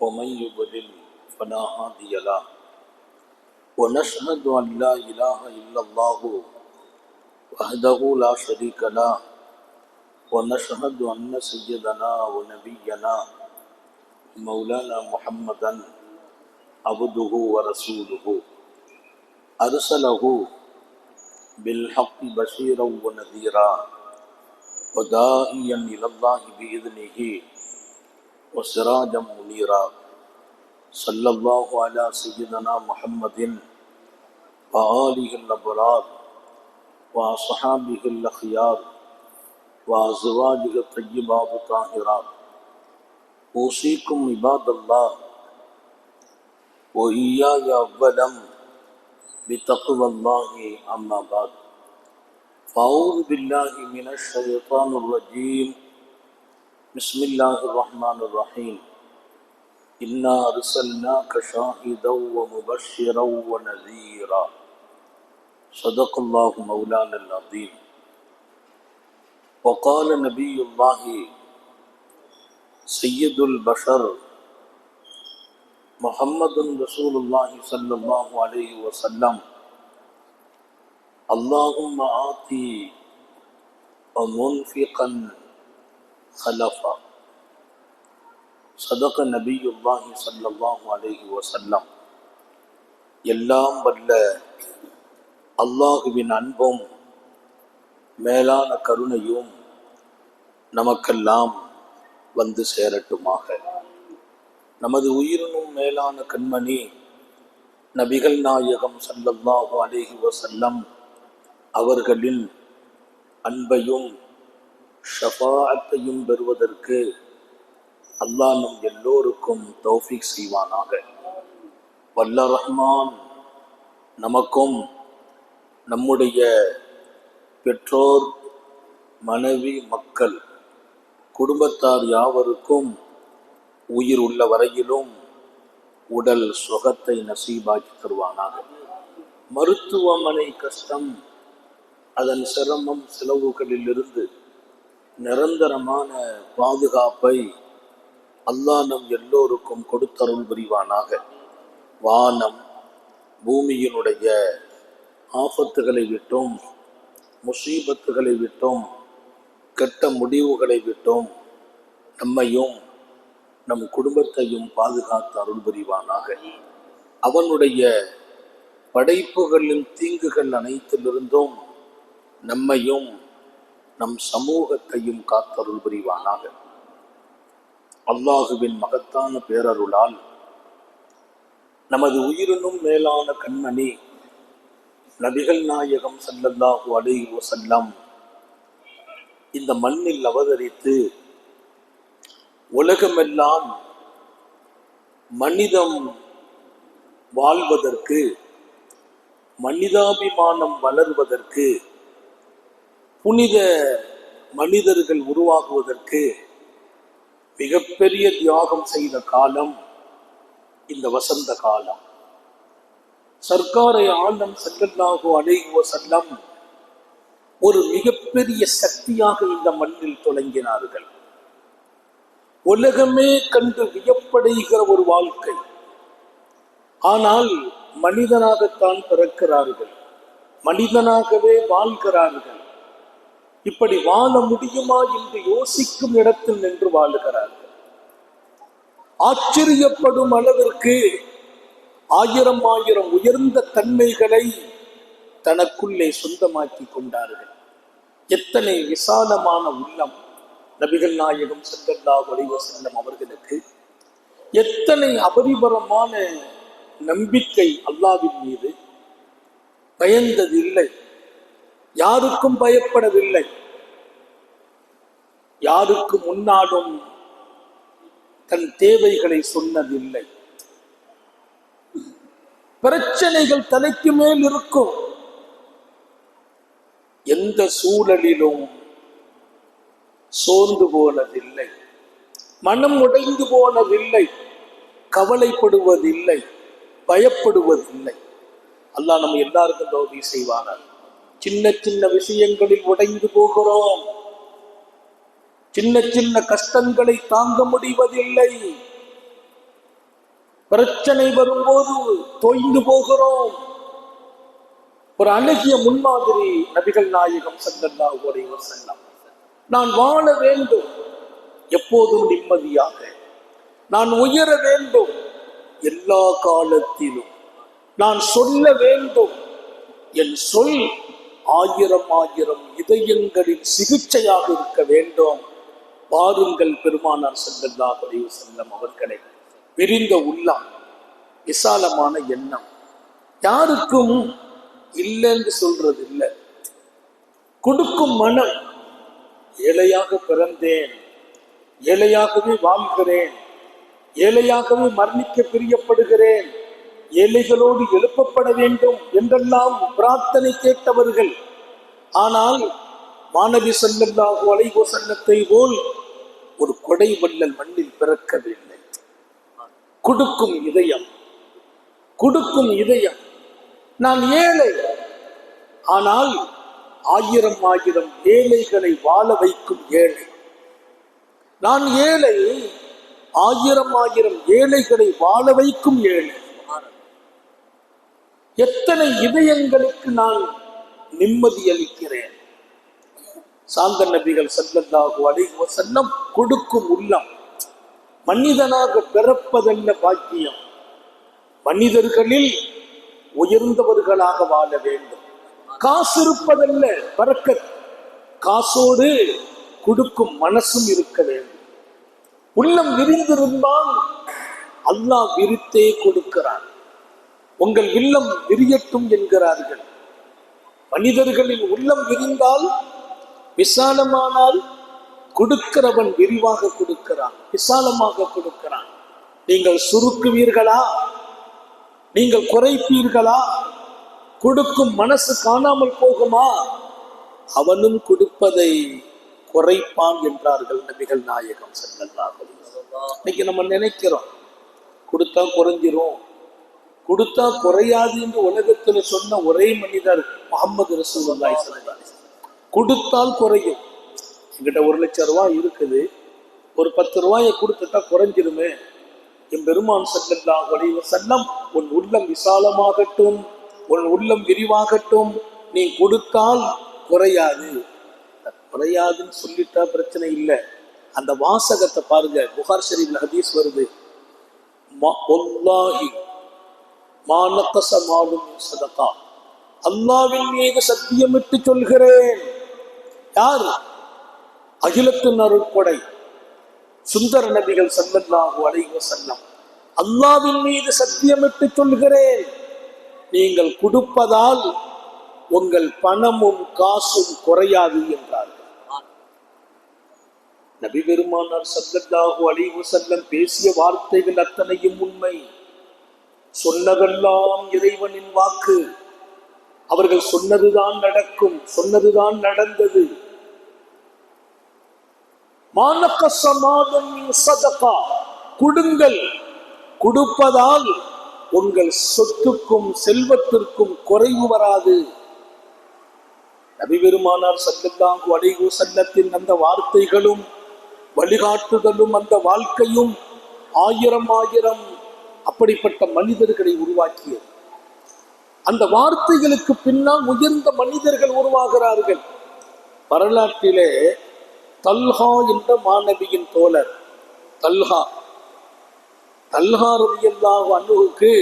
ومن يضلل فلا هادي له ونشهد أن لا إله إلا الله وحده لا شريك له ونشهد أن سيدنا ونبينا مولانا محمدا عبده ورسوله أرسله بالحق بشيرا ونذيرا وداعيا إلى الله بإذنه وسراجا منيرا صلى الله على سيدنا محمد وآله الأبرار وأصحابه الأخيار وأزواجه الطيبات الطاهرات أوصيكم عباد الله وإياي أولا بتقوى الله أما بعد فأعوذ بالله من الشيطان الرجيم بسم الله الرحمن الرحيم إنا أرسلناك شاهدا ومبشرا ونذيرا صدق الله مولانا العظيم وقال نبي الله سيد البشر محمد رسول الله صلى الله عليه وسلم اللهم آتي ومنفقا خلفا صدق نبي الله صلى الله عليه وسلم. எல்லாம் வல்ல அல்லாஹுவின் அன்பும் மேலான கருணையும் நமக்கெல்லாம் வந்து சேரட்டுமாக. நமது உயிரினும் மேலான கண்மணி நபிகள் நாயகம் ஸல்லல்லாஹு அலைஹி வஸல்லம் அவர்களின் அன்பையும் ஷஃபாஅத்தையும் பெறுவதற்கு அல்லாஹ் நம் எல்லோருக்கும் தௌஃபீக் செய்வானாக. வல்ல ரஹ்மான் நமக்கும் நம்முடைய பெற்றோர், மனைவி, மக்கள், குடும்பத்தார் யாவருக்கும் உயிர் உள்ள வரையிலும் உடல் சுகத்தை நசீபாக்கி தருவானாக. மருத்துவமனை கஷ்டம், அதன் சிரமம், செலவுகளிலிருந்து நிரந்தரமான பாதுகாப்பை அல்லாஹ் நம் எல்லோருக்கும் கொடுத்தருள் புரிவானாக. வானம் பூமியினுடைய ஆபத்துகளை விட்டும், முசீபத்துகளை விட்டும், கெட்ட முடிவுகளை விட்டும் நம்மையும் நம் குடும்பத்தையும் பாதுகாத்து அருள் புரிவானாக. அவனுடைய படைப்புகளின் தீங்குகள் அனைத்திலிருந்தும் நம்மையும் நம் சமூகத்தையும் காத்தருள் புரிவானாக. அல்லாஹுவின் மகத்தான பேரருளால் நமது உயிரினும் மேலான கண்மணி நபிகள் நாயகம் ஸல்லல்லாஹு அலைஹி வஸல்லம் இந்த மண்ணில் அவதரித்து உலகமெல்லாம் மனிதம் வாழ்வதற்கு, மனிதாபிமானம் வளர்வதற்கு, புனித மனிதர்கள் உருவாகுவதற்கு மிகப்பெரிய தியாகம் செய்த காலம் இந்த வசந்த காலம். சர்க்காரை ஆலம் ஸல்லல்லாஹு அலைஹி வஸல்லம் ஒரு மிகப்பெரிய சக்தியாக இந்த மண்ணில் தொடங்கினார்கள். உலகமே கண்டு வியப்படைகிற ஒரு வாழ்க்கை. ஆனால் மனிதனாகத்தான் பிறக்கிறார்கள், மனிதனாகவே வாழ்கிறார்கள். இப்படி வாழ முடியுமா என்று யோசிக்கும் இடத்தில் நின்று வாழுகிறார்கள். ஆச்சரியப்படும் அளவிற்கு ஆயிரம் ஆயிரம் உயர்ந்த தன்மைகளை தனக்குள்ளே சொந்தமாக்கி கொண்டார்கள். எத்தனை விசாலமான உள்ளம் நபிகள் நாயகம் ஸல்லல்லாஹு அலைஹி வஸல்லம் அவர்களுக்கு! எத்தனை அபரிபரமான நம்பிக்கை அல்லாஹ்வின் மீது! பயந்ததில்லை, யாருக்கும் பயப்படவில்லை, யாருக்கு முன்னாலும் தன் தேவைகளை சொன்னதில்லை. பிரச்சனைகள் தலைக்கு மேல் இருக்கும், எந்த சூழலிலும் சோர்ந்து போனதில்லை, மனம் உடைந்து போனதில்லை, கவலைப்படுவதில்லை, பயப்படுவதில்லை. அல்லாஹ் நம்ம எல்லாருக்கும் தௌஃபீக் செய்வானார். சின்ன சின்ன விஷயங்களில் உடைந்து போகிறோம், சின்ன சின்ன கஷ்டங்களை தாங்க முடிவதில்லை. பிரச்சனை வரும்போது தொய்ந்து போகிறோம். ஒரு அழகிய முன்மாதிரி நபிகள் நாயகம் ஸல்லல்லாஹு அலைஹி வஸல்லம். நான் வாழ வேண்டும் எப்போதும் நிம்மதியாக, நான் உயர வேண்டும் எல்லா காலத்திலும், நான் சொல்ல வேண்டும் என் சொல் ஆயிரம் ஆயிரம் இதயங்களில் சிகிச்சையாக இருக்க வேண்டும். பாருங்கள் பெருமானார் ஸல்லல்லாஹு அலைஹி வஸல்லம் அவர்களை. விரிந்த உள்ளம், விசாலமான எண்ணம், யாருக்கும் இல்லைன்னு சொல்றது இல்லை. கொடுக்கும் மனம். ஏழையாக பிறந்தேன், ஏழையாகவே வாழ்கிறேன், ஏழையாகவே மரணிக்க பிரியப்படுகிறேன், ஏழைகளோடு எழுப்பப்பட வேண்டும் என்றெல்லாம் பிரார்த்தனை கேட்டவர்கள். ஆனால் மாணவி ஸல்லல்லாஹு அலைஹி வஸல்லத்தை போல் ஒரு கொடை வள்ளல் மண்ணில் பிறக்கவில்லை. கொடுக்கும் இதயம், கொடுக்கும் இதயம். நான் ஏழை, ஆனால் ஆயிரம் ஆயிரம் ஏழைகளை வாழ வைக்கும் ஏழை. நான் ஏழை, ஆயிரம் ஆயிரம் ஏழைகளை வாழ வைக்கும் ஏழை. எத்தனை இதயங்களுக்கு நான் நிம்மதி அளிக்கிறேன். சாந்த நபிகள் ஸல்லல்லாஹு அலைஹி வஸல்லம் கொடுக்கும் உள்ளம். மனிதனாக பிறப்பதல்ல பாக்கியம், மனிதர்களில் உயர்ந்தவர்களாக வாழ வேண்டும். காசு இருப்பதல்ல பரக்கத், காசோடு கொடுக்கும் மனசும் இருக்க வேண்டும். உள்ளம் விரிந்திருந்தால் அல்லாஹ் விரித்தே கொடுக்கிறான். உங்கள் இல்லம் விரியட்டும் என்கிறார்கள். மனிதர்களின் உள்ளம் விரிந்தால், விசாலமானால், கொடுக்கிறவன் விரிவாக கொடுக்கிறான், விசாலமாக கொடுக்கிறான். நீங்கள் சுருக்குவீர்களா, நீங்கள் குறைப்பீர்களா? கொடுக்கும் மனசு காணாமல் போகுமா? அவனும் கொடுப்பதை குறைப்பான் என்றார்கள் நபிகள் நாயகம் ஸல்லல்லாஹு அலைஹி வஸல்லம். இன்னைக்கு நம்ம நினைக்கிறோம் கொடுத்தா குறைஞ்சிரும், கொடுத்தா குறையாது என்று உலகத்தில் சொன்ன ஒரே மனிதர் முஹம்மது ரசூலுல்லாஹி ஸல்லல்லாஹு அலைஹி வஸல்லம். கொடுத்தால் குறையும். என்கிட்ட 1,00,000 ரூபாய் இருக்குது, ஒரு 10 ரூபாயை கொடுத்துட்டா குறைஞ்சிருமே. என் பெருமான் ஸல்லல்லாஹு அலைஹி வஸல்லம், உன் உள்ளம் விசாலமாகட்டும், உன் உள்ளம் விரிவாகட்டும், நீ கொடுத்தால் குறையாது. குறையாதுன்னு சொல்லிட்டா பிரச்சனை இல்லை. அந்த வாசகத்தை பாருங்க, புகார் ஷரீஃப்ல ஹதீஸ் வருது, வல்லாஹி மா நகஸ மாலும் மின் ஸதகா. அல்லாஹ்வின் மீது சத்தியமிட்டு சொல்கிறேன். யார்? அகிலத்தின் அருட்கொடை சுந்தர நபிகள் ஸல்லல்லாஹு அலைஹி வஸல்லம். அல்லாஹ்வின் மீது சத்தியமிட்டு சொல்கிறேன், நீங்கள் கொடுப்பதால் உங்கள் பணமும் காசும் குறையாது என்றார்கள். நபி பெருமானார் ஸல்லல்லாஹு அலைஹி வஸல்லம் பேசிய வார்த்தைகள் அத்தனையும் உண்மை. சொன்னதெல்லாம் இறைவனின் வாக்கு. அவர்கள் சொன்னதுதான் நடக்கும், சொன்னதுதான் நடந்தது. கொடுங்கள், கொடுப்பதால் உங்கள் சொத்துக்கும் செல்வத்திற்கும் குறைவு வராது. நபி பெருமானார் ஸல்லல்லாஹு அலைஹி வஸல்லத்தின் அந்த வார்த்தைகளும் வழிகாட்டுதலும் அந்த வாழ்க்கையும் ஆயிரம் ஆயிரம் அப்படிப்பட்ட மனிதர்களை உருவாக்கியது. அந்த வார்த்தைகளுக்கு பின்னால் உயர்ந்த மனிதர்கள் உருவாகிறார்கள். வரலாற்றிலே தல்ஹா என்ற மாணவியின் தோழர் தல்ஹா ரலியல்லாஹு அன்ஹுவுக்கு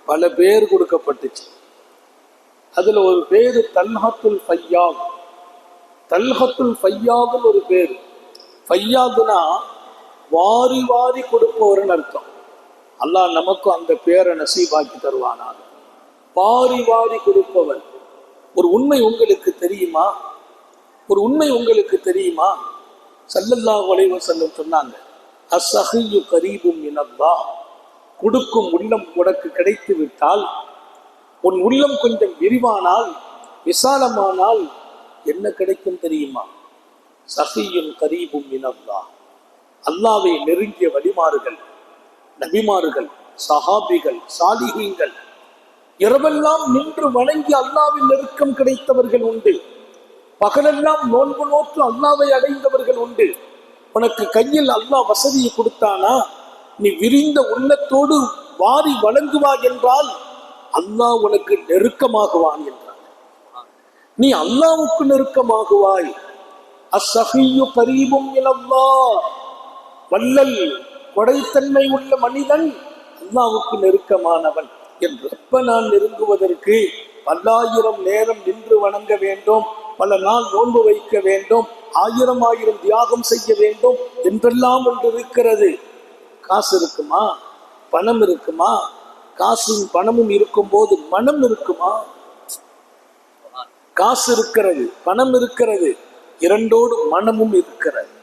பல பேர் கொடுக்கப்பட்டுச்சு. அதுல ஒரு பேரு தல்ஹத்துல் ஃபையாத். தல்ஹத்துல் ஃபையாத்னு ஒரு பேரு. ஃபையாதுனா வாரி வாரி கொடுப்பவர்னு அர்த்தம். அல்லாஹ் நமக்கும் அந்த பேரை நசீபாக்கி தருவானாக. வாரி வாரி கொடுப்பவன். ஒரு உண்மை உங்களுக்கு தெரியுமா? ஒரு உண்மை உங்களுக்கு தெரியுமா? ஸல்லல்லாஹு அலைஹி வஸல்லம் சொன்னாங்க, அஸ்ஸஹியு கரீபும் மினல்லாஹ். கொடுக்கும் உள்ளம் உனக்கு கிடைத்து விட்டால், உன் உள்ளம் கொஞ்சம் விரிவானால், விசாலமானால் என்ன கிடைக்கும் தெரியுமா? சஹியுன் கரீபும் மினல்லாஹ். அல்லாஹ்வை நெருங்கிய வழிமாறுகள், நபிமார்கள், சஹாபிகள், சாலிஹீன்கள், இரவெல்லாம் நின்று வணங்கி அல்லாஹ்வின் நெருக்கம் கிடைத்தவர்கள் உண்டு. பகலெல்லாம் நோன்பு நோற்று அல்லாஹ்வை அடைந்தவர்கள் உண்டு. உனக்கு கையில் அல்லாஹ் வசதியை கொடுத்தானா, நீ விரிந்த உள்ளத்தோடு வாரி வழங்குவாய் என்றால் அல்லாஹ் உனக்கு நெருக்கமாகுவான் என்றார். நீ அல்லாஹ்வுக்கு நெருக்கமாகுவாய். அஸ்ஸஹிய்யு கரீபும் மினல்லாஹ், வள்ளல் கொடைத்தன்மை உள்ள மனிதன் அல்லாஹ்வுக்கு நெருக்கமானவன் என்று. எப்ப நான் நெருங்குவதற்கு பல்லாயிரம் நேரம் நின்று வணங்க வேண்டும், பல நாள் நோன்பு வைக்க வேண்டும், ஆயிரம் தியாகம் செய்ய வேண்டும் என்றெல்லாம் ஒன்று இருக்கிறது. காசு இருக்குமா? பணம் இருக்குமா? காசும் பணமும் இருக்கும் போது மனம் இருக்குமா? காசு இருக்கிறது, பணம் இருக்கிறது, இரண்டோடு மனமும் இருக்கிறது.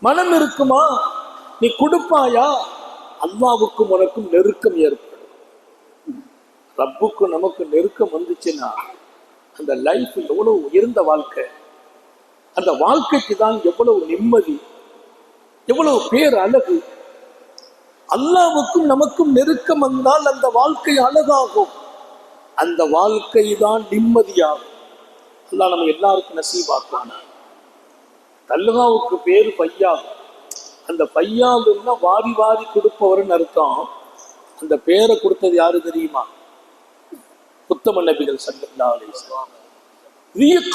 மனம் இருக்குமா? நீ கொடுப்பாயா? அல்லாஹ்வுக்கும் உனக்கும் நெருக்கம் ஏற்படும். ரப்புக்கும் நமக்கு நெருக்கம் வந்துச்சுன்னா அந்த லைஃப் எவ்வளவு உயர்ந்த வாழ்க்கை, அந்த வாழ்க்கைக்கு தான் எவ்வளவு நிம்மதி, எவ்வளவு பேர் அழகு. அல்லாஹ்வுக்கும் நமக்கும் நெருக்கம் வந்தால் அந்த வாழ்க்கை அழகாகும், அந்த வாழ்க்கை தான் நிம்மதியாகும். அல்லாஹ் நம்ம எல்லாருக்கும் நசீபாக்குவானா. தல்ஹாவுக்கு பேரு பையாகும். அந்த பையாதுன்னா வாரி வாரி கொடுப்பவர்னு அர்த்தம். அந்த பேரை கொடுத்தது யாரு தெரியுமா? உத்தம நபிகள் ஸல்லல்லாஹு அலைஹி வஸல்லம்.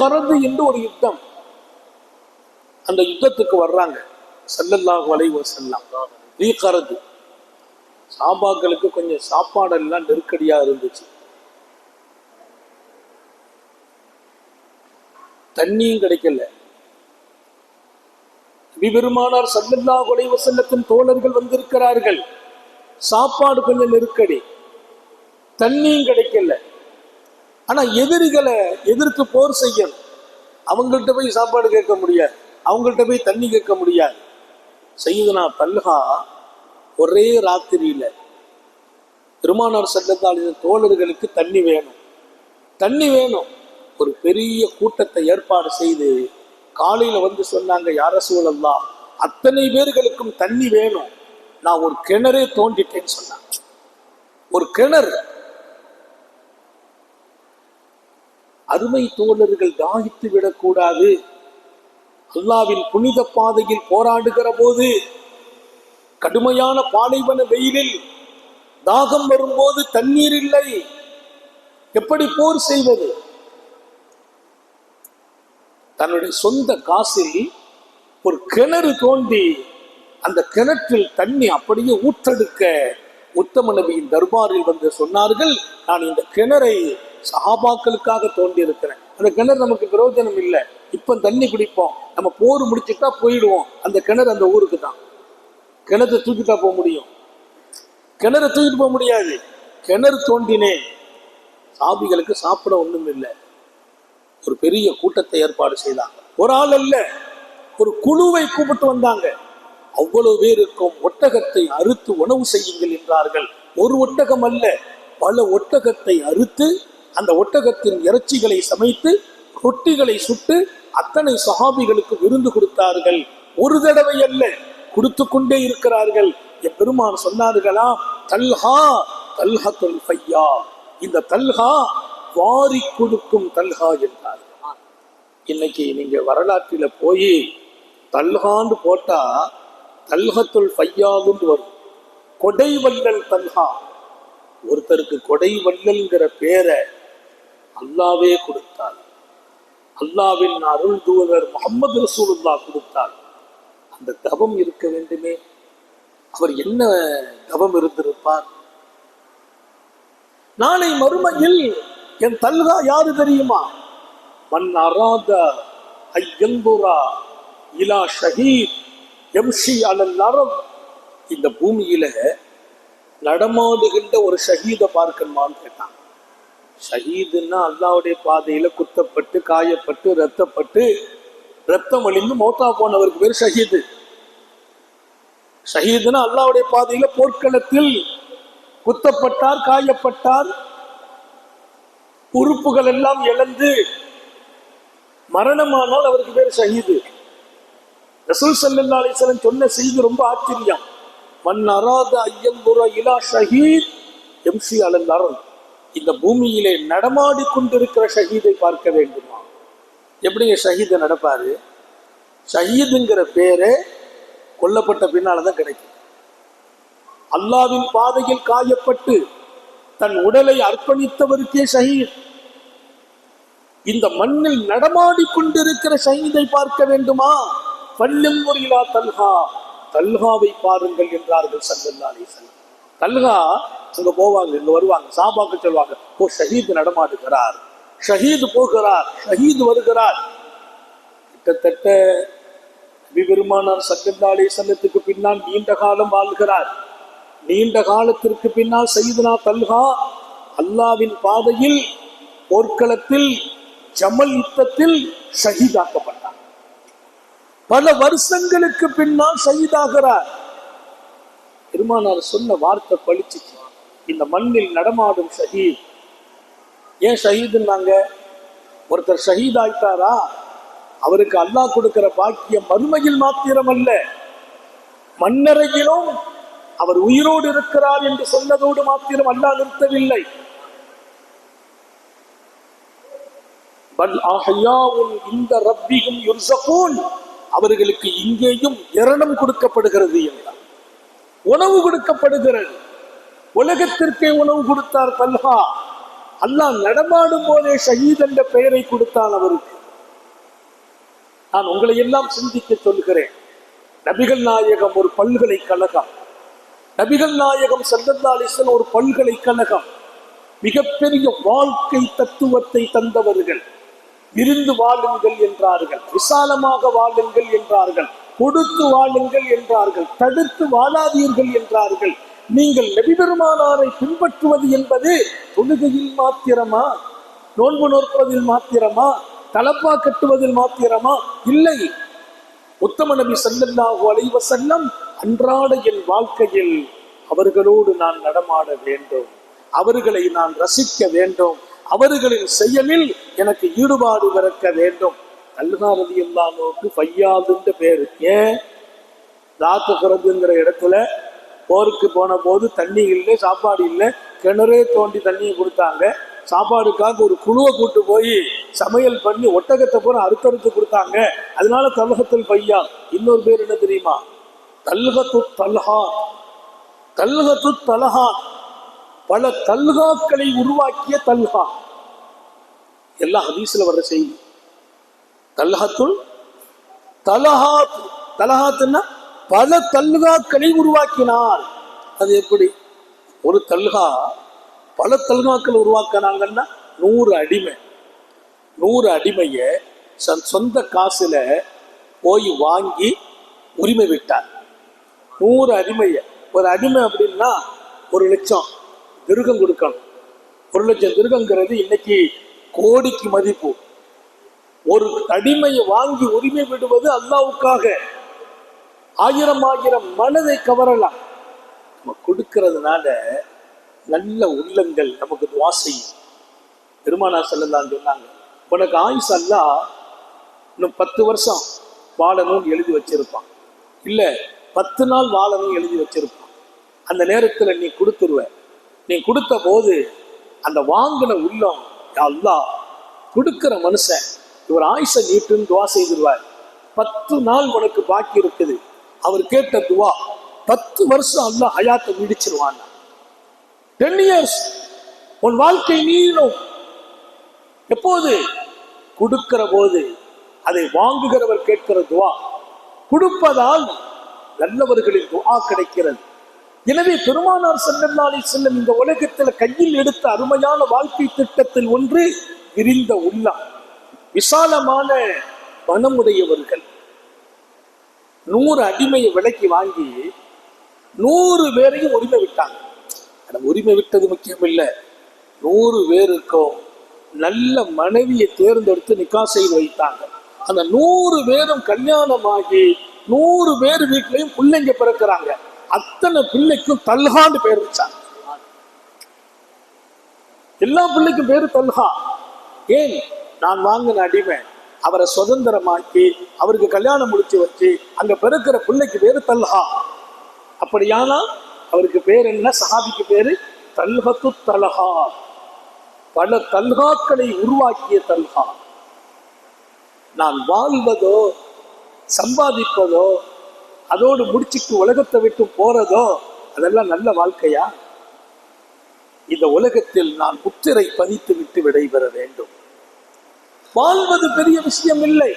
கரது என்று ஒரு யுத்தம், அந்த யுத்தத்துக்கு வர்றாங்க ஸல்லல்லாஹு அலைஹி வஸல்லம். கரது சாபாக்களுக்கு கொஞ்சம் சாப்பாடெல்லாம் நெருக்கடியா இருந்துச்சு, தண்ணியும் கிடைக்கல. பெருமானார் ஸல்லல்லாஹு அலைஹி வஸல்லத்தின் தோழர்கள் வந்திருக்கிறார்கள், சாப்பாடு கொஞ்சம் நெருக்கடி, தண்ணியும் கிடைக்கல. ஆனா எதிரிகளை எதிர்த்து போர் செய்யணும், அவங்கள்ட்ட போய் சாப்பாடு கேட்க முடியாது, அவங்கள்ட்ட போய் தண்ணி கேட்க முடியாது. சையதுனா தல்ஹா ஒரே ராத்திரியில பெருமானார் ஸல்லல்லாஹு அலைஹி வஸல்லம் தோழர்களுக்கு தண்ணி வேணும், தண்ணி வேணும், ஒரு பெரிய கூட்டத்தை ஏற்பாடு செய்து காலையில வந்து சொன்னாங்க, யா ரசூலல்லாஹ் அத்தனை பேர்களுக்கும் தண்ணி வேணும், நான் ஒரு கிணறே தோண்டிட்டேன்னு சொன்னாங்க. ஒரு கிணறு. அருமை தோழர்கள் தாகித்து விடக்கூடாது. அல்லாஹ்வின் புனித பாதையில் போராடுகிற போது கடுமையான பாலைவன வெயிலில் தாகம் வரும்போது தண்ணீர் இல்லை, எப்படி போர் செய்வது? தன்னுடைய சொந்த காசில் ஒரு கிணறு தோண்டி அந்த கிணற்றில் தண்ணி அப்படியே ஊற்றெடுக்க உத்தம நபியின் தர்பாரில் வந்து சொன்னார்கள், நான் இந்த கிணறை சஹாபாக்களுக்காக தோண்டி இருக்கிறேன். அந்த கிணறு நமக்கு பிரயோஜனம் இல்லை, இப்ப தண்ணி குடிப்போம், நம்ம போர் முடிச்சுட்டா போயிடுவோம். அந்த கிணறு அந்த ஊருக்கு தான். கிணத்தை தூக்கிட்டா போக முடியும்? கிணறு தூக்கிட்டு போக முடியாது. கிணறு தோண்டினேன். சாபிகளுக்கு சாப்பிட ஒண்ணும் இல்லை. ஒரு பெரிய கூட்டத்தை ஏற்பாடு செய்தாங்க. ஒரு ஆள் அல்ல, ஒரு குழுவை கூப்பிட்டு வந்தாங்க. அவ்வளவு பேருக்கும் ஒட்டகத்தை அறுத்து உணவு செய்யுங்கள் என்றார்கள். ஒரு ஒட்டகம் அல்ல, பல ஒட்டகத்தை அறுத்து அந்த ஒட்டகத்தின் இறைச்சிகளை சமைத்து ரொட்டிகளை சுட்டு அத்தனை சஹாபிகளுக்கு விருந்து கொடுத்தார்கள். ஒரு தடவை அல்ல, கொடுத்து கொண்டே இருக்கிறார்கள். என் பெருமான் சொன்னார்களா, தல்ஹா தல்ஹத்துல் ஃபையா, இந்த தல்ஹா வாரி கொடுக்கும் தல்ஹா என்றார். இன்னைக்கு நீங்க வரலாற்றில போய் தல்ஹான்னு போட்டா தல்ஹத்துல் ஃபையான்னு வரும். கொடை வள்ளல் தல்ஹா. ஒருத்தருக்கு கொடை வள்ளல்ங்கிற பேரை அல்லாவே கொடுத்தார். அல்லாவின் அருள் தூதர் முஹம்மது ரசூலுல்லாஹ் கொடுத்தார். அந்த தவம் இருக்க வேண்டுமே. அவர் என்ன தவம் இருந்திருப்பார்? நாளை மறுமையில் என் தல்ஹா யாரு தெரியுமா? மன் அராத ஐயந்துரா இலா ஷஹீத் யம்ஷி அலல் அர்த். இந்த பூமியில நடமாடுகின்ற ஒரு ஷஹீதை பார்க்கணுமான்னு கேட்டான். ஷஹீதுன்னா அல்லாஹ்வுடைய பாதையில குத்தப்பட்டு காயப்பட்டு ரத்தப்பட்டு ரத்தம் வழிந்து மௌத்தா போனவருக்கு பேர் ஷஹீது. ஷஹீதுன்னா அல்லாஹ்வுடைய பாதையில போர்க்களத்தில் குத்தப்பட்டார், காயப்பட்டார், உறுப்புகள் எல்லாம் இழந்து மரணமானால் அவருக்கு பேர் ஷஹீது. ரசூல் ஸல்லல்லாஹு அலைஹி வஸல்லம் சொன்ன செய்தி ரொம்ப ஆச்சரியம். மன் அராத ஐயந்துர இலா ஷஹீத் யம்ஷி அலல் அர்த். இந்த பூமியிலே நடமாடி கொண்டிருக்கிற ஷஹீதை பார்க்க வேண்டுமா? எப்படிங்க ஷஹீதை நடப்பாரு? ஷஹீதுங்கிற பேரே கொல்லப்பட்ட பின்னால்தான் கிடைக்கும். அல்லாவின் பாதையில் காயப்பட்டு தன் உடலை அர்ப்பணித்தவருக்கே ஷஹீத். இந்த மண்ணில் நடமாடி கொண்டிருக்கிற ஷஹீதை பார்க்க வேண்டுமா? பல்லும் முறையிலா தல்ஹா, தல்ஹாவை பாருங்கள் என்றார்கள் ஸல்லல்லாஹு அலைஹி வஸல்லம். தல்ஹா அங்க போவாங்க, இங்க வருவாங்க, சாபாக்கு சொல்வாங்க, ஓ ஷஹீத் நடமாடுகிறார், ஷஹீது போகிறார், ஷஹீது வருகிறார். கிட்டத்தட்ட நபி பெருமானார் ஸல்லல்லாஹு அலைஹி வஸல்லத்துக்கு பின்னால் நீண்ட காலம் வாழ்கிறார். நீண்ட காலத்திற்கு பின்னால் சையதுனா தல்ஹா அல்லாவின் பாதையில் போர்க்களத்தில் ஜமல் யுத்தத்தில் ஷஹீதாக்கப்பட்டார். பல வருஷங்களுக்கு பின்னால் ஷஹீதாகிறார். பெருமானார் சொன்ன வார்த்தை பழிச்சிச்சு, இந்த மண்ணில் நடமாடும் ஷஹீத். ஏன் ஷஹீதுன்னாங்க? ஒருத்தர் ஷஹீத் ஆயிட்டாரா, அவருக்கு அல்லாஹ் கொடுக்கிற பாக்கியம் மறுமையில் மாத்திரம் அல்ல, மண்ணறையிலும் அவர் உயிரோடு இருக்கிறார் என்று சொன்னதோடு மாத்திரம் அல்லாஹ் நிறுத்தவில்லை. பல் அஹ்யாஉன் இன்த ரப்பிஹிம் யுர்ஸகூன், அவர்களுக்கு இங்கேயும் இரணம் கொடுக்கப்படுகிறது என்றார். உணவு கொடுக்கப்படுகிறது. உலகத்திற்கே உணவு கொடுத்தார் தல்ஹா. அல்லாஹ் நடமாடும் போதே ஷஹீத் என்ற பெயரை கொடுத்தான் அவருக்கு. நான் உங்களை எல்லாம் சிந்திக்க சொல்கிறேன். நபிகள் நாயகம் ஒரு பல்கலைக்கழகம், நபிகள் நாயகம் ஸல்லல்லாஹு அலைஹி வஸல்லம் ஒரு பல்கலைக்கழகம், மிகப்பெரிய வாழ்க்கை தத்துவத்தை தந்தவர்கள். விரிந்து வாழுங்கள் என்றார்கள், விசாலமாக வாழுங்கள் என்றார்கள், கொடுத்து வாழுங்கள் என்றார்கள், தடுத்து வாழாதீர்கள் என்றார்கள். நீங்கள் நபி பெருமானாரை பின்பற்றுவது என்பது தொழுகையில் மாத்திரமா, நோன்பு நோற்பதில் மாத்திரமா, தலப்பா கட்டுவதில் மாத்திரமா? இல்லை. உத்தம நபி ஸல்லல்லாஹு அலைஹி வஸல்லம் அன்றாட என் வாழ்க்கையில் அவர்களோடு நான் நடமாட வேண்டும், அவர்களை நான் ரசிக்க வேண்டும், அவர்களின் செயலில் எனக்கு ஈடுபாடு பிறக்க வேண்டும். தல்ஹா ரலியல்லாஹு அன்ஹுவுக்கு ஃபையாதுன்ற பேரு. ஏன்? ராத்துகிறதுங்கிற இடத்துல போருக்கு போன போது தண்ணி இல்லை, சாப்பாடு இல்லை, கிணறே தோண்டி தண்ணியை கொடுத்தாங்க. சாப்பாடுக்காக ஒரு குழுவை கூட்டு போய் சமையல் பண்ணி ஒட்டகத்தை பூரா அறுத்தறுத்து கொடுத்தாங்க. அதனால தல்ஹத்துல் ஃபையா. இன்னொரு பேர் என்ன தெரியுமா? தல்ஹத்து தல்ஹா. தல்ஹத்து தல்ஹா, பல தல்ஹாக்களை உருவாக்கிய தல்ஹா. எல்லா ஹதீஸ்ல வர்ற செய்தி. தல்ஹத்துல் தல்ஹாத், தல்ஹாத்னா பல தல்ஹாக்களை உருவாக்கினார். அது எப்படி? ஒரு தல்ஹா பல தல்ஹாக்கள் உருவாக்கினாங்கன்னா 100 அடிமை, 100 அடிமையை சொந்த காசுல போய் வாங்கி உரிமை விட்டார். 100 அடிமையை, ஒரு அடிமை அப்படின்னா 1,00,000 திருகம் கொடுக்கணும். 1,00,000 திருகங்கிறது இன்னைக்கு கோடிக்கு மதிப்பு. ஒரு அடிமையை வாங்கி உரிமை விடுவது அல்லாஹ்வுக்காக. 1000 மனதை கவரலாம். நம்ம கொடுக்கிறதுனால நல்ல உள்ளங்கள் நமக்கு துஆ செய்யும். பெருமானார் ஸல்லல்லாஹு அலைஹி சொன்னாங்க, உனக்கு ஆயுஸ் அல்லாஹ் இன்னும் 10 வருஷம் வாழணும்னு எழுதி வச்சிருப்பான், இல்ல 10 நாள் வாழணும் எழுதி வச்சிருப்பான். அந்த நேரத்துல நீ கொடுத்துருவ. நீ கொடுத்த போது அந்த வாங்கின உள்ளம், யா அல்லாஹ் கொடுக்கிற மனுஷன் இவர் ஆயுசை நீட்டுன்னு துவா செய்திருவார். 10 நாள் உனக்கு பாக்கி இருக்குது. அவர் கேட்ட துவா 10 வருஷம் அல்லாஹ் ஹயாத்தை நீடிச்சிருவான். 10 years உன் வாழ்க்கை நீளும். எப்போது? கொடுக்கிற போது. அதை வாங்குகிறவர் கேட்கிற துவா, கொடுப்பதால் நல்லவர்களின் துவா கிடைக்கிறது. எனவே பெருமானார் ஸல்லல்லாஹு அலைஹி வஸல்லம் இந்த உலகத்தில் கையில் எடுத்த அருமையான வாழ்க்கை திட்டத்தில் ஒன்று விரிந்த உள்ளம், விசாலமான மனமுடையவர்கள். 100 அடிமையை விலைக்கு வாங்கி 100 பேரையும் உரிமை விட்டாங்க. உரிமை விட்டது முக்கியம் இல்லை, 100 பேருக்கும் நல்ல மனைவியை தேர்ந்தெடுத்து நிக்கா செய்து வைத்தாங்க. அந்த 100 பேரும் கல்யாணமாகி 100 பேர் வீட்டிலையும் பிள்ளைங்க பிறக்கிறாங்க. அத்தனை பிள்ளைக்கும் தல்ஹான்னு பேர் வச்சாங்க. எல்லா பிள்ளைக்கும் பேரு தல்ஹா. ஏன்? நான் வாங்கின அடிமை அவரை சுதந்திரமாக்கி அவருக்கு கல்யாணம் முடிச்சு வச்சு அங்க பிறக்கிற பிள்ளைக்கு பேரு தல்ஹா. அப்படியானா அவருக்கு பேர் என்ன? சஹாபிக்கு பேரு தல்ஹத்து தல்ஹா. பல தல்ஹாக்களை உருவாக்கிய தல்ஹா. நான் வாழ்வதோ சம்பாதிப்பதோ அதோடு முடிச்சுட்டு உலகத்தை விட்டு போறதோ அதெல்லாம் நல்ல வாழ்க்கையா? இந்த உலகத்தில் நான் முத்திரை பதித்து விட்டு விடைபெற வேண்டும். வாழ்வது பெரிய விஷயம் இல்லை,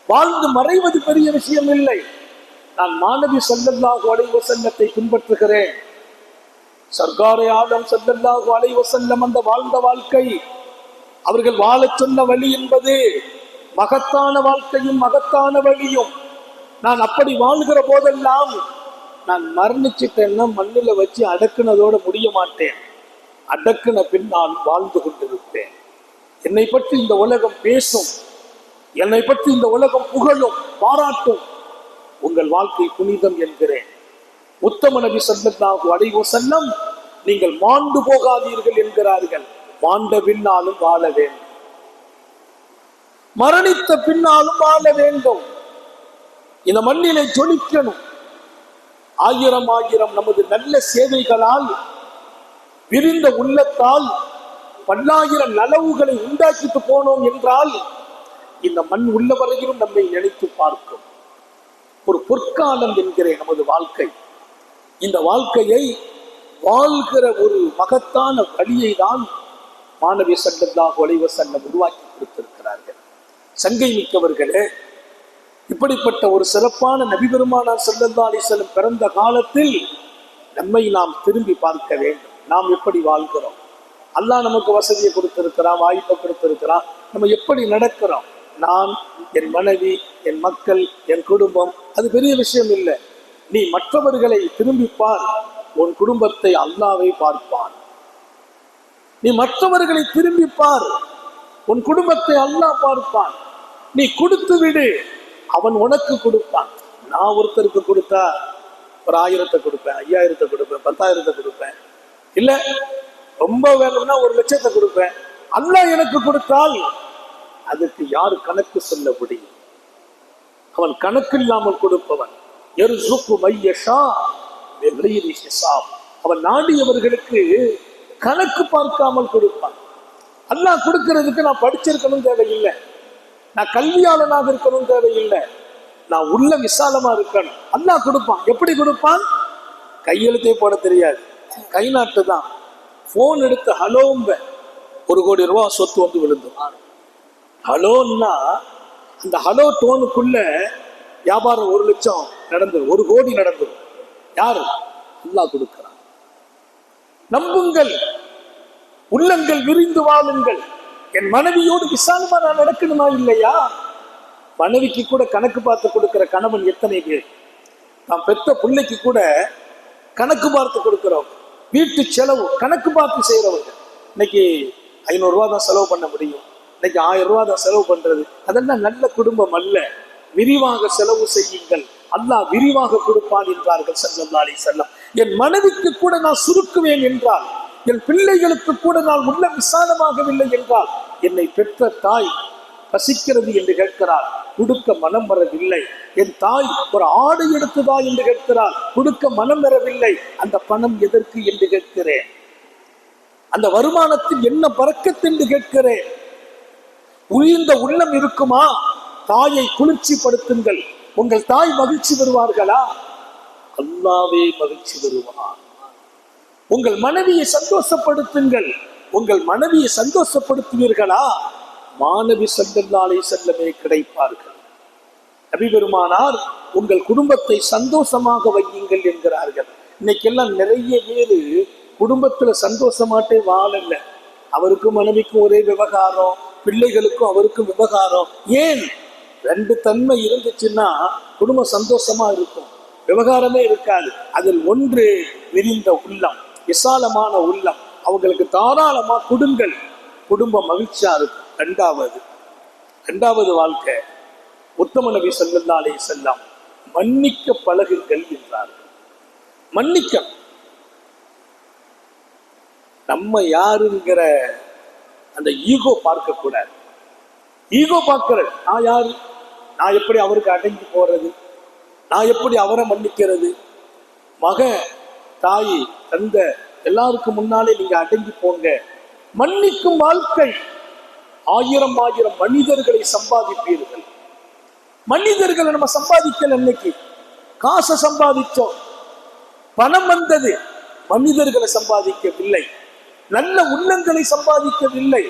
வாழ்ந்து மறைவது பெரிய விஷயம் இல்லை. நான் மாநபி ஸல்லல்லாஹு அலைஹி வஸல்லத்தை பின்பற்றுகிறேன். சர்காரே ஆலம் ஸல்லல்லாஹு அலைஹி வஸல்லம் அந்த வாழ்ந்த வாழ்க்கை, அவர்கள் வாழச் சொன்ன வழி என்பது மகத்தான வாழ்க்கையும் மகத்தான வழியும். நான் அப்படி வாழ்கிற போதெல்லாம் நான் மரணிச்சிட்டேன்னா மண்ணில வச்சு அடக்குனதோட முடிய மாட்டேன். அடக்குன பின் நான் வாழ்ந்து கொண்டிருப்பேன். என்னை பற்றி இந்த உலகம் பேசும், என்னை பற்றி இந்த உலகம் புகழும், பாராட்டும். உங்கள் வாழ்க்கை புனிதம் என்கிறேன். உத்தம நபி ஸல்லல்லாஹு அலைஹி வஸல்லம் நீங்கள் மாண்டு போகாதீர்கள் என்கிறார்கள். மாண்ட பின்னாலும் வாழ வேண்டும், மரணித்த பின்னாலும் வாழ வேண்டும். இந்த மண்ணிலே ஜொலிக்கணும். ஆயிரம் ஆயிரம் நமது நல்ல சேவைகளால் விரிந்த உள்ளத்தால் பல்லாயிரம் நலவுகளை உண்டாக்கிட்டு போனோம் என்றால் இந்த மண் உள்ளவரையிலும் நம்மை நினைத்து பார்க்கும். ஒரு பொற்காலம் என்கிறேன் நமது வாழ்க்கை. இந்த வாழ்க்கையை வாழ்கிற ஒரு மகத்தான வழியை தான் மாநபி ஸல்லல்லாஹு அலைஹி வஸல்லம் உருவாக்கி கொடுத்திருக்கிறார்கள். சங்கை மிக்கவர்களே, இப்படிப்பட்ட ஒரு சிறப்பான நபி பெருமானார் ஸல்லல்லாஹு அலைஹி வஸல்லம் பிறந்த காலத்தில் நம்மை நாம் திரும்பி பார்க்க வேண்டும். நாம் எப்படி வாழ்கிறோம்? அல்லாஹ் நமக்கு வசதியை கொடுத்திருக்கிறான், வாய்ப்பை கொடுத்திருக்கிறான். நம்ம எப்படி நடக்கிறோம்? நான், என் மனைவி, என் மக்கள், என் குடும்பம், அது பெரிய விஷயம் இல்லை. நீ மற்றவர்களை திரும்பி பார், உன் குடும்பத்தை அல்லாஹ்வே பார்ப்பான். நீ மற்றவர்களை திரும்பி பார், உன் குடும்பத்தை அல்லாஹ் பார்ப்பான். நீ கொடுத்து விடு, அவன் உனக்கு கொடுப்பான். நான் ஒருத்தருக்கு கொடுத்தா ஒரு 1000 கொடுப்பேன், 5000 கொடுப்பேன், 10,000 கொடுப்பேன், இல்ல ரொம்ப வேணும்னா 1,00,000 கொடுப்பேன். அல்லாஹ் எனக்கு கொடுத்தால் அதுக்கு யாரு கணக்கு சொல்ல முடியும்? அவன் கணக்கு இல்லாமல் கொடுப்பவன். அவன் நாடியவர்களுக்கு கணக்கு பார்க்காமல் கொடுப்பான். அல்லாஹ் கொடுக்கிறதுக்கு நான் படிச்சிருக்கணும் தேவையில்லை, நான் கல்வியாளனாக இருக்கணும் தேவையில்லை, நான் உள்ள விசாலமா இருக்கணும். அல்லாஹ் கொடுப்பான். எப்படி கொடுப்பான்? கையெழுத்தே போட தெரியாது, கை நாட்டு தான். போன் எடுத்து ஹலோம்ப 1 கோடி ரூபாய் சொத்து வந்து விழுந்தும். ஹலோன்னா அந்த ஹலோ டோனுக்குள்ள வியாபாரம் 1 லட்சம் நடந்தது, 1 கோடி நடந்தது. யாரு? அல்லாஹ் கொடுக்கிறான். நம்புங்கள், உள்ளங்கள் விரிந்து வாழுங்கள். என் மனைவியோடு விசாலமா நான் நடக்கணுமா இல்லையா? மனைவிக்கு கூட கணக்கு பார்த்து கொடுக்கிற கணவன் எத்தனை பேர்? நான் பெத்த பிள்ளைக்கு கூட கணக்கு பார்த்து கொடுக்கிறோம். வீட்டு செலவு கணக்கு பார்த்து செய்யறவங்க. இன்னைக்கு 500 ரூபா தான் செலவு பண்ண முடியும், இன்னைக்கு 1000 ரூபா தான் செலவு பண்றது. அதெல்லாம் நல்ல குடும்பம் அல்ல. விரிவாக செலவு செய்யுங்கள், அல்லாஹ் விரிவாக கொடுப்பான் என்றார்கள் ஸல்லல்லாஹு அலைஹி வஸல்லம். என் மனைவிக்கு கூட நான் சுருக்குவேன் என்றால், என் பிள்ளைகளுக்கு கூட நான் உள்ள விசாலமாகவில்லை என்றால், என்னை பெற்ற தாய் பசிக்கிறது என்று கேட்கிறார், கொடுக்க மனம் வரவில்லை. என் தாய் ஒரு ஆடை எடுத்ததா என்று கேட்கிறார், கொடுக்க மனம் வரவில்லை. அந்த பணம் எதற்கு என்று கேட்கிறேன். அந்த வருமானத்தில் என்ன பறக்கத்து என்று கேட்கிறேன். உயிர்ந்த உள்ளம் இருக்குமா? தாயை குளிர்ச்சிப்படுத்துங்கள். உங்கள் தாய் மகிழ்ச்சி பெறுவார்களா? அல்லாஹ்வே மகிழ்ச்சி பெறுவார். உங்கள் மனைவியை சந்தோஷப்படுத்துங்கள். உங்கள் மனைவியை சந்தோஷப்படுத்துவீர்களா? மாநபி ஸல்லல்லாஹு அலைஹி வஸல்லமே கிடைப்பார்கள். நபி பெருமானார் உங்கள் குடும்பத்தை சந்தோஷமாக வையுங்கள் என்கிறார்கள். இன்னைக்கெல்லாம் நிறைய பேரு குடும்பத்துல சந்தோஷமாட்டே வாழல. அவருக்கும் மனைவிக்கும் ஒரே விவகாரம், பிள்ளைகளுக்கும் அவருக்கும் விவகாரம். ஏன்? 2 தன்மை இருந்துச்சுன்னா குடும்பம் சந்தோஷமா இருக்கும், விவகாரமே இருக்காது. அதில் ஒன்று விரிந்த உள்ளம், விசாலமான உள்ளம். அவங்களுக்கு தாராளமா கொடுங்கள், குடும்பம் மகிழ்ச்சியா இருக்கும். 2வது வாழ்க்கை, உத்தம நபி ஸல்லல்லாஹு அலைஹி வஸல்லம் மன்னிக்க பழகுங்கள் என்றார்கள். மன்னிக்க, நம்ம யாருங்கிற அந்த ஈகோ பார்க்க கூடாது. ஈகோ பார்க்கிறது, நான் யாரு, நான் எப்படி அவருக்கு அடங்கி போறது, நான் எப்படி அவரை மன்னிக்கிறது. மக, தாய், தந்தை எல்லாருக்கும் முன்னாலே நீங்க அடங்கி போங்க. மன்னிக்கும் வாழ்க்கை. 1000 மனிதர்களை சம்பாதிப்பீர்கள். மனிதர்களை நம்ம சம்பாதிக்கல, இன்னைக்கு காசை சம்பாதிச்சோம். பணம் வந்தது, மனிதர்களை சம்பாதிக்கவில்லை, நல்ல உள்ளங்களை சம்பாதிக்கவில்லை.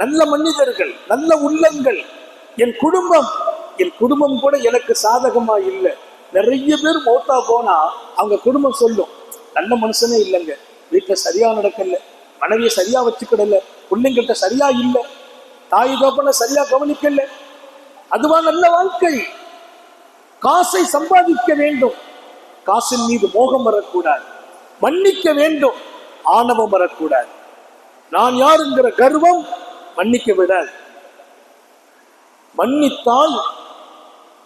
நல்ல மனிதர்கள், நல்ல உள்ளங்கள். என் குடும்பம் கூட எனக்கு சாதகமா இல்லை. நிறைய பேர் மௌத்தா போனா அவங்க குடும்பம் சொல்லும், நல்ல மனுஷனே இல்லைங்க, வீட்டுல சரியா நடக்கல, மனைவியை சரியா வச்சுக்கிடல, பிள்ளைங்கள்ட்ட சரியா இல்லை, தாய் தோப்பனை சரியா கவனிக்கல. அதுவா நல்ல வாழ்க்கை? காசை சம்பாதிக்க வேண்டும், காசின் மீது மோகம் வரக்கூடாது, மன்னிக்க வேண்டும், ஆணவம் வரக்கூடாது, நான் யாருங்கிற கர்வம் மன்னிக்க விடாது. மன்னித்தால்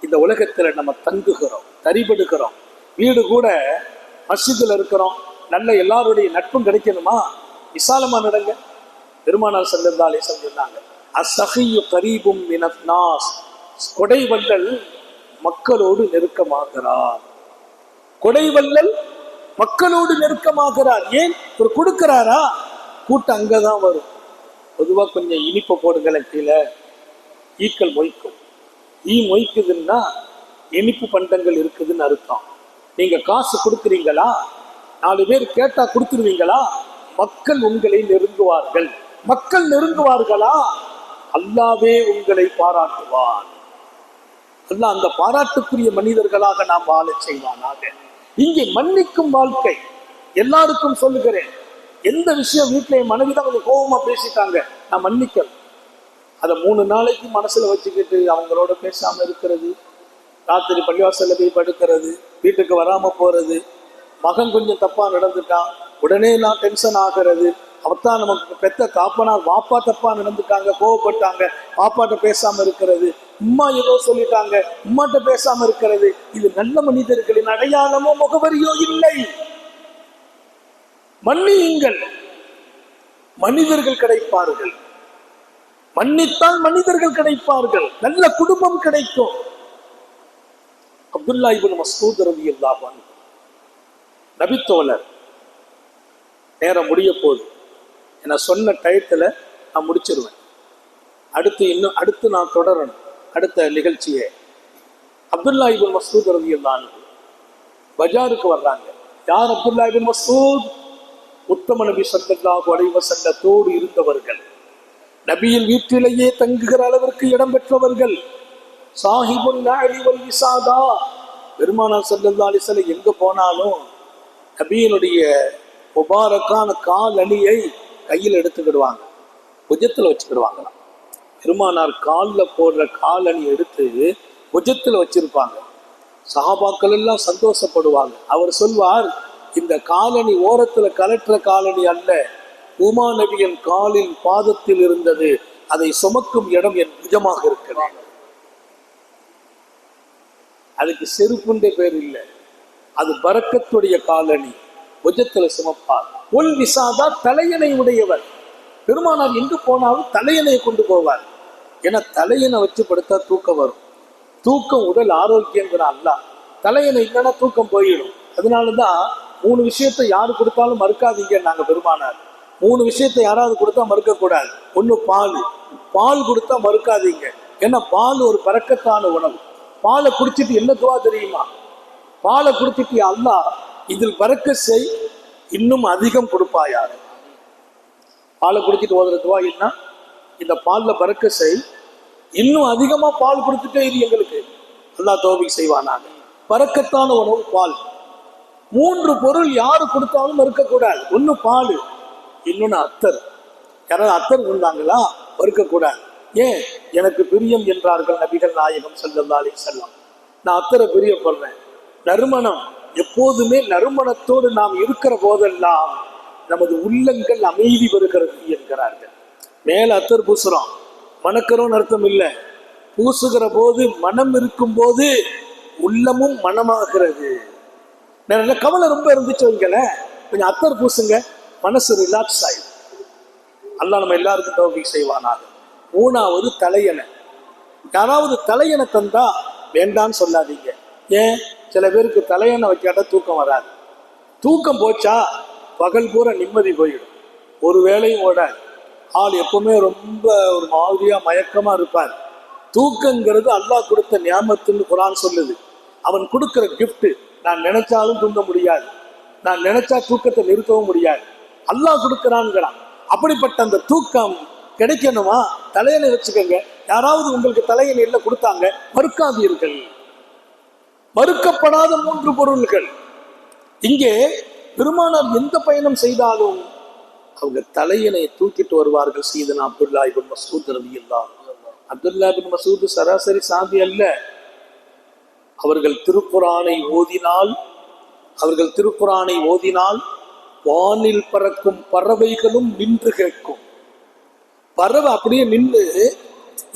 இந்த உலகத்துல நம்ம தங்குகிறோம், தரிபடுகிறோம். வீடு கூட மஸ்ஜிதுல இருக்கிறோம், நல்ல எல்லாருடைய நட்பும் கிடைக்கணுமா, விசாலமா நடங்க. பெருமானார் ஸல்லல்லாஹு அலைஹி வஸல்லம் சொன்னாங்க, அஸ்ஸகியு கரீபும் மினன் நாஸ், கொடைவள்ளல் மக்களோடு நெருக்கமாகிறார். கொடைவள்ளல் மக்களோடு நெருக்கமாகிறார். ஏன்? ஒரு கொடுக்கிறாரா, கூட்டம் அங்கதான் வரும். பொதுவா கொஞ்சம் இனிப்பை போடுங்களேன் கீழே, ஈக்கள் மொய்க்கும். ஈ மொய்க்குதுன்னா இனிப்பு பண்டங்கள் இருக்குதுன்னு அர்த்தம். நீங்க காசு கொடுக்குறீங்களா, 4 பேர் கேட்டா கொடுத்துருவீங்களா, மக்கள் உங்களை நெருங்குவார்கள். மக்கள் நெருங்குவார்களா, அல்லாவே உங்களை பாராட்டுவான். அல்லாஹ் அந்த பாராட்டுக்குரிய மனிதர்களாக நாம் வாழ செய்வானாக. இங்கே மன்னிக்கும் வாழ்க்கை. எல்லாருக்கும் சொல்லுகிறேன், எந்த விஷயம் வீட்டில் என் மனைவிதான் கொஞ்சம் கோபமா பேசிட்டாங்க, நான் மன்னிக்க, அதை 3 நாளைக்கு மனசுல வச்சுக்கிட்டு அவங்களோட பேசாம இருக்கிறது, ராத்திரி பள்ளிவாசல்ல போய் படுக்கிறது, வீட்டுக்கு வராம போறது, மகன் கொஞ்சம் தப்பா நடந்துட்டான் உடனே நான் டென்ஷன் ஆகிறது, அவத்தான் நமக்கு பெத்த காப்பனார் வாப்பா தப்பா நடந்துட்டாங்க, கோவப்பட்டாங்க, பாப்பாட்ட பேசாம இருக்கிறது, உம்மா ஏதோ சொல்லிட்டாங்க, உம்மாட்ட பேசாம இருக்கிறது. இது நல்ல மனிதர்களின் அடையாளமோ முகவரியோ இல்லை. மன்னியுங்கள், மனிதர்கள் கிடைப்பார்கள். மன்னித்தால் மனிதர்கள் கிடைப்பார்கள், நல்ல குடும்பம் கிடைக்கும். அப்துல்லா இப்னு மஸ்ஊத் ரலியல்லாஹு அன்ஹு நபித்தோழர். நேரம் முடிய போகுது, என்ன சொன்ன டயத்துல நான் முடிச்சிருவேன். அடுத்து நான் தொடரணும் அடுத்த நிகழ்ச்சியே. அப்துல்லா இப்னு மஸ்ஊத் ரலியல்லாஹு அன்ஹு பஜாருக்கு வர்றாங்க. யார் அப்துல்லா இப்னு மஸ்ஊத்? உத்தம நபி ஸல்லல்லாஹு அலைஹி வஸல்லத்தோடு இருந்தவர்கள், நபியின் வீட்டிலேயே தங்குகிற அளவிற்கு இடம் பெற்றவர்கள். சாஹிபுல் நஅலி வல் விசாதா, பெருமானார் ஸல்லல்லாஹு அலைஹி வஸல்லம் எங்க போனாலும் நபியினுடைய முபாரக்கான கால் அணியை கையில் எடுத்துக்கிடுவாங்க, புஜத்துல வச்சுக்கிடுவாங்களாம். பெருமானார் காலில் போடுற கால் அணி எடுத்து புஜத்துல வச்சிருப்பாங்க. சஹாபாக்கள் எல்லாம் சந்தோஷப்படுவாங்க. அவர் சொல்வார், இந்த காலணி ஓரத்துல கலற்ற காலணி அல்ல, உமா நபியின் காலில் பாதத்தில் இருந்தது, அதை சுமக்கும் இடம் என் புஜமாக இருக்கிறேன். அதுக்கு செருப்புண்டே பேர் இல்லை, அது பரக்கத்துடைய காலணி, புஜத்துல சுமப்பார். உல் விசாதா, தலையணை உடையவர். பெருமானார் எங்கு போனாலும் தலையணையை கொண்டு போவார். ஏன்னா தலையணை வச்சு படுத்தா தூக்கம் வரும், தூக்கம் உடல் ஆரோக்கியங்கிற அல்லாஹ். தலையணை இல்லைன்னா தூக்கம் போயிடும். அதனாலதான் 3 விஷயத்தை யாரு கொடுத்தாலும் மறுக்காதீங்க நாங்க பெருமானார். 3 விஷயத்தை யாராவது கொடுத்தா மறுக்க கூடாது. ஒண்ணு பால் கொடுத்தா மறுக்காதீங்க, ஏன்னா பால் ஒரு பரக்கத்தான உணவு. பாலை குடிச்சிட்டு என்ன துவா தெரியுமா? பாலை குடிச்சிட்டு அல்லாஹ் இதில் பறக்க செய், இன்னும் அதிகம் கொடுப்பாயாரு. பாலை குடிச்சிட்டு ஓதுற துவா என்ன? இந்த பால்ல பறக்க செய், இன்னும் அதிகமா பால் கொடுத்துட்டே இது எங்களுக்கு அல்லாஹ் தௌஃபீக் செய்வானாங்க. பறக்கத்தான உணவு பால். 3 பொருள் யாரு கொடுத்தாலும் மறுக்கக்கூடாது. ஒண்ணு பால், இன்னொன்னு அத்தர். யாராவது அத்தர் இருந்தாங்களா மறுக்கக்கூடாது. ஏன்? எனக்கு பிரியம் என்றார்கள் நபிகள் நாயகம் ஸல்லல்லாஹு அலைஹி வஸல்லம். நான் அத்தரை பிரியப்படுறேன். நறுமணம், எப்போதுமே நறுமணத்தோடு நாம் இருக்கிற போதெல்லாம் நமது உள்ளங்கள் அமைதி பெறுகிறது என்கிறார்கள். மேல அத்தர் பூசுறோம், மணக்கிறோம் அர்த்தம் இல்லை. பூசுகிற போது மனம் இருக்கும் போது உள்ளமும் மனமாகிறது. நல்ல கவலை ரொம்ப இருந்துச்சு வைங்கள, கொஞ்சம் அத்தர் பூசுங்க, மனசு ரிலாக்ஸ் ஆயிடும். அல்லாஹ் நம்ம எல்லாருக்கும் தௌஃபீக் செய்வானாக. 3வது தலையணை. யாராவது தலையணை தந்தா வேண்டான்னு சொல்லாதீங்க. ஏன்? சில பேருக்கு தலையணை வைக்காட்டா தூக்கம் வராது. தூக்கம் போச்சா பகல் பூரா நிம்மதி போயிடும், ஒரு வேளையும் ஓடாது. ஆள் எப்பவுமே ரொம்ப ஒரு மாதிரியா மயக்கமா இருப்பார். தூக்கங்கிறது அல்லாஹ் கொடுத்த நியாமத்துன்னு குர்ஆன் சொல்லுது. அவன் கொடுக்கிற கிஃப்ட். நான் நினைச்சாலும் தூங்க முடியாது. நான் நினைச்சா தூக்கத்தை நிறுத்தவும் முடியாது. அல்லாஹ் கொடுக்கிறான்ங்கிறான். அப்படிப்பட்ட அந்த தூக்கம் கிடைக்கணுமா? தலையணை வச்சுக்கோங்க. யாராவது உங்களுக்கு தலையணையில கொடுத்தாங்க, மறுக்காதீர்கள். மறுக்கப்படாத 3 பொருள்கள். இங்கே பெருமானார் எந்த பயணம் செய்தாலும் அவங்க தலையணையை தூக்கிட்டு வருவார்கள். சையதுனா அப்துல்லா இப்னு மஸ்ஊத் ரலியல்லாஹு அன்ஹு. அப்துல்லா இப்னு மஸ்ஊத் சராசரி சாதி அல்ல. அவர்கள் திருக்குர்ஆனை ஓதினால் வானில் பறக்கும் பறவைகளும் நின்று கேட்கும். பறவை அப்படியே நின்று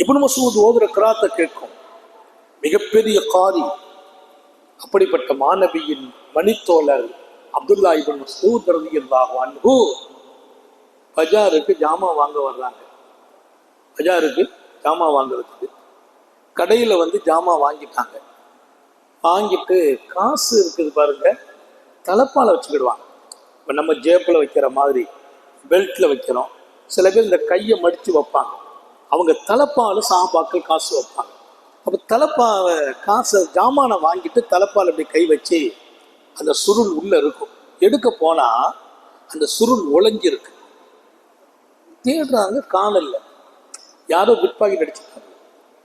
இப்னு மஸ்ஊத் ஓதுற கிராத்தை கேட்கும். மிகப்பெரிய காரி. அப்படிப்பட்ட மாணவியின் மணித்தோழர் அப்துல்லா இப்னு மஸ்ஊத் ரலியல்லாஹு அன்ஹு பஜாருக்கு ஜாமா வாங்க வர்றாங்க. பஜாருக்கு ஜாமா வாங்குறதுக்கு கடையில் வந்து ஜாமா வாங்கிட்டாங்க. வாங்கிட்டு காசு இருக்குது பாருங்க, தலைப்பால வச்சுக்கிடுவாங்க. இப்போ நம்ம ஜேப்பில் வைக்கிற மாதிரி பெல்ட்டில் வைக்கிறோம். சில பேர் இந்த கையை மடித்து வைப்பாங்க. அவங்க தலைப்பால் சாபாக்கள் காசு வைப்பாங்க. அப்போ தலைப்பாவை காசை ஜாமானை வாங்கிட்டு தலைப்பால் அப்படி கை வச்சு அந்த சுருள் உள்ளே இருக்கும். எடுக்க போனால் அந்த சுருள் ஒளிஞ்சிருக்கு. தேடுறாங்க, காணல. யாரோ பிட்பாக்கெட் அடிச்சிருக்காங்க.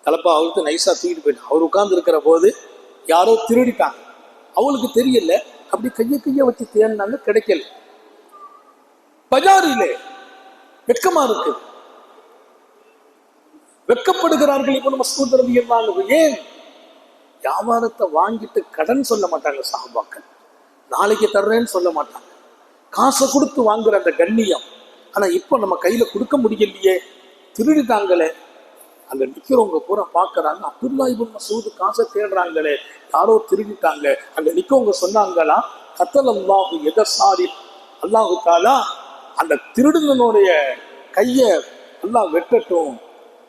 தலைப்பா அவருக்கு நைஸாக தூக்கிட்டு போயிட்டாங்க. அவர் உட்கார்ந்து இருக்கிற போது யாரோ திருடிட்டாங்க. அவளுக்கு தெரியல. அப்படி கையை வச்சு தேடினாங்க, கிடைக்கல. பஜாரிலே வெட்கமா இருக்கு. வெட்கப்படுகிறார்கள் இப்னு மஸ்ஊத் ரலியல்லாஹு அன்ஹு. ஏன்? வியாபாரத்தை வாங்கிட்டு கடன் சொல்ல மாட்டாங்க சஹாபாக்கள். நாளைக்கு தர்றேன்னு சொல்ல மாட்டாங்க. காசை கொடுத்து வாங்குற அந்த கண்ணியம். ஆனா இப்ப நம்ம கையில கொடுக்க முடியலையே, திருடிட்டாங்களே. அங்க நிக்கிறவங்க பூரா பாக்குறாங்க, அப்துல்லா இப்னு மஸ்ஊத் காசை தேடுறாங்களே, யாரோ திருடிட்டாங்க. அங்க நிக்கவங்க சொன்னாங்களா, கத்தலல்லாஹு யதசாரி, அல்லாஹு தஆலா அந்த திருடுனனுடைய கைய அல்லாஹ் வெட்டட்டும்,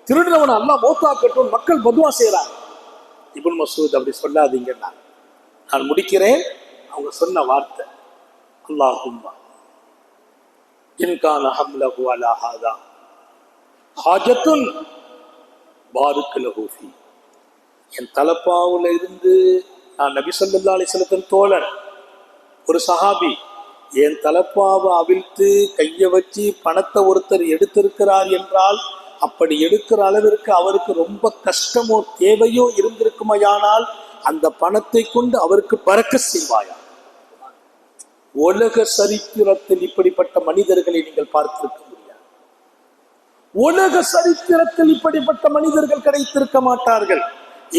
திருடுனவனை அல்லாஹ் மௌத்தாக்கட்டும். மக்கள் பதுவா செய்யறாங்க. இப்னு மஸ்ஊத் அப்படி சொல்லாதீங்க, நான் முடிக்கிறேன். அவங்க சொன்ன வார்த்தை, அல்லாஹும்ம இன்கான ஹம்லஹு அலா ஹாதா ஹாஜத்துன் பாருக் லஹு ஃபீ. என் தலப்பாவுல இருந்து, நான் நபி ஸல்லல்லாஹு அலைஹி வஸல்லம் தோழர், ஒரு சஹாபி, என் தலப்பாவை அவிழ்த்து கையை வச்சு பணத்தை ஒருத்தர் எடுத்திருக்கிறார் என்றால், அப்படி எடுக்கிற அளவிற்கு அவருக்கு ரொம்ப கஷ்டமோ தேவையோ இருந்திருக்குமையானால் அந்த பணத்தை கொண்டு அவருக்கு பரக்கத் செய்வாயா. உலக சரித்திரத்தில் இப்படிப்பட்ட மனிதர்களை நீங்கள் பார்த்திருக்க முடியாது. உலக சரித்திரத்தில் இப்படிப்பட்ட மனிதர்கள் கிடைத்திருக்க மாட்டார்கள்.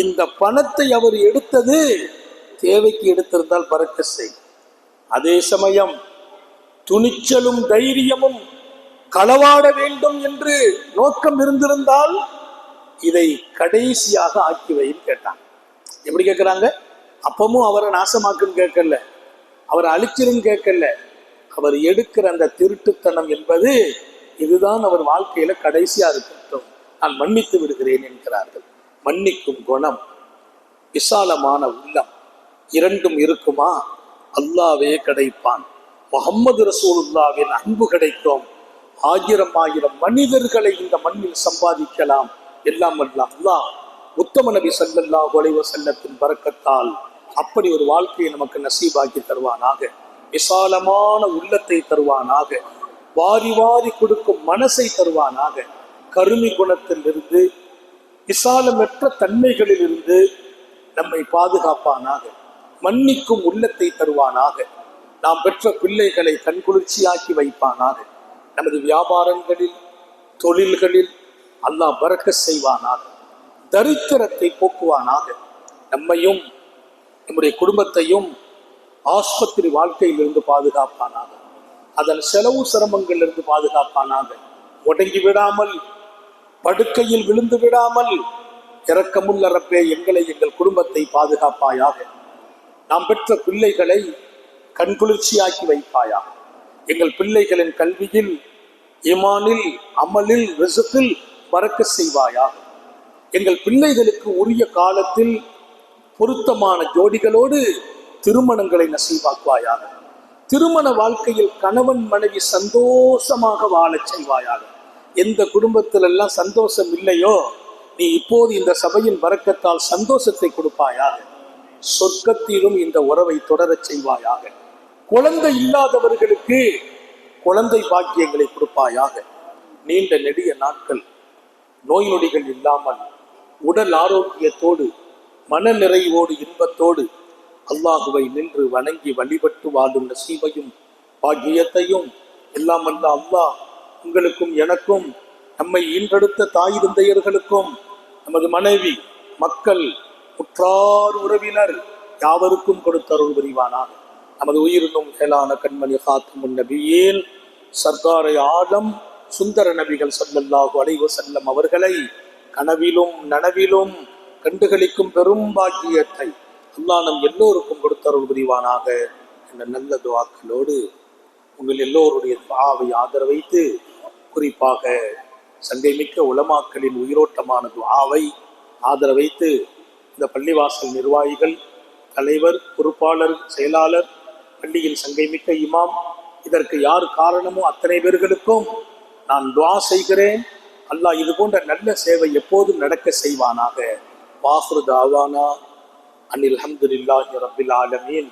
இந்த பணத்தை அவர் எடுத்தது தேவைக்கு எடுத்திருந்தால் பரக்கத் செய். அதே சமயம் துணிச்சலும் தைரியமும் களவாட வேண்டும் என்று நோக்கம் இருந்திருந்தால் இதை கடைசியாக ஆக்கி வைன்னு கேட்டாங்க. எப்படி கேட்கிறாங்க? அப்பமும் அவரை நாசமாக்குன்னு கேட்கல, அவரை அழிச்சிருன்னு கேட்கல. அவர் எடுக்கிற அந்த திருட்டுத்தனம் என்பது இதுதான் அவர் வாழ்க்கையில கடைசியா இருக்கட்டும், நான் மன்னித்து விடுகிறேன் என்கிறார்கள். மன்னிக்கும் குணம், விசாலமான உள்ளம், இரண்டும் இருக்குமா? அல்லாவே கிடைப்பான். முஹம்மது ரசூலுல்லாவின் அன்பு கிடைக்கும். ஆயிரம் மனிதர்களை இந்த மண்ணில் சம்பாதிக்கலாம். எல்லாம் அல்லாஹ் உத்தம நபி ஸல்லல்லாஹு அலைஹி வஸல்லத்தின் பரக்கத்தால் அப்படி ஒரு வாழ்க்கையை நமக்கு நசீபாக்கி தருவானாக. விசாலமான உள்ளத்தை தருவானாக. வாரி வாரி கொடுக்கும் மனசை தருவானாக. கருமி குணத்தில் இருந்து, விசாலமற்ற தன்மைகளில் இருந்து நம்மை பாதுகாப்பானாக. மன்னிக்கும் உள்ளத்தை தருவானாக. நாம் பெற்ற பிள்ளைகளை கண்குளிர்ச்சியாக்கி வைப்பானாக. நமது வியாபாரங்களில், தொழில்களில் அல்லாஹ் பரக்கத் செய்வானாக. தரித்திரத்தை போக்குவானாக. நம்மையும் நம்முடைய குடும்பத்தையும் ஆஸ்பத்திரி வாழ்க்கையிலிருந்து பாதுகாப்பானாக. அதன் செலவு சிரமங்களிலிருந்து பாதுகாப்பானாக. முடங்கி விடாமல், படுக்கையில் விழுந்து விடாமல், இரக்கமுள்ள ரப்பே எங்களை, எங்கள் குடும்பத்தை பாதுகாப்பாயாக. நாம் பெற்ற பிள்ளைகளை கண்குளிர்ச்சியாக்கி வைப்பாயாக. எங்கள் பிள்ளைகளின் கல்வியில், ஈமானில், அமலில், ரிஸ்கில் பரக்கத் செய்வாயாக. எங்கள் பிள்ளைகளுக்கு உரிய காலத்தில் பொருத்தமான ஜோடிகளோடு திருமணங்களை நசீபாக்குவாயாக. திருமண வாழ்க்கையில் கணவன் மனைவி சந்தோஷமாக வாழச் செய்வாயாக. எந்த குடும்பத்திலெல்லாம் சந்தோஷம் இல்லையோ, நீ இப்போது இந்த சபையின் பரக்கத்தால் சந்தோஷத்தை கொடுப்பாயாக. சொர்க்கத்திலும் இந்த உறவை தொடரச் செய்வாயாக. குழந்தை இல்லாதவர்களுக்கு குழந்தை பாக்கியங்களை கொடுப்பாயாக. நீண்ட நெடிய நாட்கள் நோய் நொடிகள் இல்லாமல் உடல் ஆரோக்கியத்தோடு மன நிறைவோடு இன்பத்தோடு அல்லாஹுவை நின்று வணங்கி வழிபட்டு வாழும் நசீபையும் பாக்கியத்தையும் எல்லாம் அல்ல அல்லாஹ் உங்களுக்கும் எனக்கும், நம்மை ஈன்றெடுத்த தாய் தந்தையர்களுக்கும், நமது மனைவி மக்கள் உற்றார் உறவினர் யாவருக்கும் கொடுத்தருள் புரிவானாக. நமது உயிரினும் மேலான கண்மணி காத்துமுன் நபியேன் சர்க்காரை ஆலம் சுந்தர நபிகள் ஸல்லல்லாஹு அலைஹி வஸல்லம் அவர்களை கனவிலும் நனவிலும் கண்டுகளிக்கும் பெரும் பாக்கியத்தை அல்லாஹ் நம் எல்லோருக்கும் கொடுத்தருள் புரிவானாக என்ற நல்ல துஆக்களோடு உங்கள் எல்லோருடைய துஆவை ஆதரவைத்து, குறிப்பாக சங்கைமிக்க உலமாக்களின் உயிரோட்டமான துஆவை ஆதரவைத்து இந்த பள்ளிவாசல் நிர்வாகிகள், தலைவர், பொறுப்பாளர், செயலாளர், பள்ளியின் சங்கைமிக்க இமாம், இதற்கு யார் காரணமோ அத்தனை பேர்களுக்கும் நான் துஆ செய்கிறேன். அல்லாஹ் இது போன்ற நல்ல சேவை எப்போதும் நடக்க செய்வானாக. வாஹிரு தாவானா அனில் ஹம்துலில்லாஹி ரப்பில் ஆலமீன்.